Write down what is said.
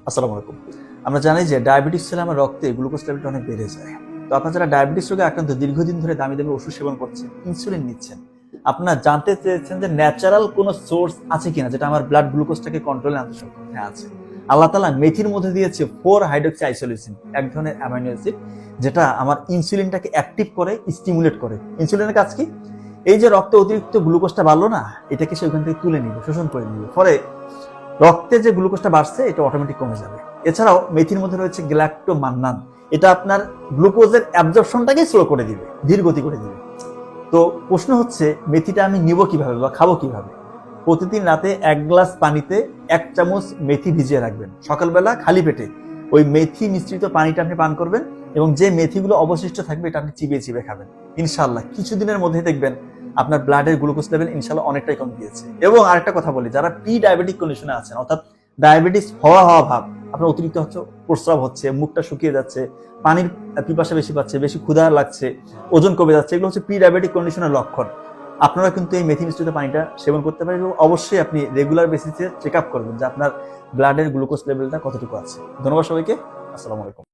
আসসালামু আলাইকুম। আমরা জানি যে ডায়াবেটিস হলে আমার রক্তে গ্লুকোজ লেভেলটা অনেক বেড়ে যায়। তো আপনারা যারা ডায়াবেটিস রোগে আক্রান্ত দীর্ঘদিন ধরে দামি দামি ওষুধ সেবন করছেন, ইনসুলিন নিচ্ছেন, আপনারা জানতে চেয়েছেন যে ন্যাচারাল কোনো সোর্স আছে কিনা যেটা আমার ব্লাড গ্লুকোজটাকে কন্ট্রোলে আনতে সক্ষম। হ্যাঁ, আছে। আল্লাহ তাআলা মেথির মধ্যে দিয়েছে 4 হাইড্রক্সি আইসোলিউসিন, এক ধরনের অ্যামাইনো অ্যাসিড যেটা আমার ইনসুলিনটাকে অ্যাক্টিভ করে, স্টিমুলেট করে। ইনসুলিনের কাজ কি? এই যে রক্তে অতিরিক্ত গ্লুকোজটা বাড়লো না, এটাকে সে ওখান থেকে তুলে নিবে, শোষণ করে নিবে। ফলে রক্তে যে গ্লুকোজটা বাড়ছে এটা অটোমেটিক কমে যাবে। এছাড়াও মেথির মধ্যে রয়েছে গ্ল্যাক্টোমান্নান, এটা আপনার গ্লুকোজের অ্যাবজর্পশনটাকে স্লো করে দিবে, ধীর গতি করে দিবে। তো প্রশ্ন হচ্ছে মেথিটা আমি নিব কিভাবে বা খাবো কিভাবে? প্রতিদিন রাতে 1 গ্লাস পানিতে 1 চামচ মেথি ভিজিয়ে রাখবেন। সকালবেলা খালি পেটে ওই মেথি মিশ্রিত পানিটা আপনি পান করবেন এবং যে মেথিগুলো অবশিষ্ট থাকবে এটা আপনি চিবিয়ে চিবিয়ে খাবেন। ইনশাআল্লাহ কিছুদিনের মধ্যে দেখবেন আপনার ব্লাডের গ্লুকোজ লেভেল ইনশাআল্লাহ অনেকটাই কমে গিয়েছে। এবং আরেকটা কথা বলি, যারা প্রি ডায়াবেটিক কন্ডিশনে আছেন, অর্থাৎ ডায়াবেটিস হওয়া ভাব, আপনার অতিরিক্ত হচ্ছে, প্রস্রাব হচ্ছে, মুখটা শুকিয়ে যাচ্ছে, পানির পিপাসা বেশি পাচ্ছে, বেশি ক্ষুধা লাগছে, ওজন কমে যাচ্ছে, এগুলো হচ্ছে প্রি ডায়াবেটিক কন্ডিশনের লক্ষণ। আপনারা কিন্তু এই মেথি মিশ্রিত পানিটা সেবন করতে পারেন এবং অবশ্যই আপনি রেগুলার বেসিসে চেক আপ করবেন যে আপনার ব্লাডের গ্লুকোজ লেভেলটা কতটুকু আছে। ধন্যবাদ সবাইকে। আসসালামু আলাইকুম।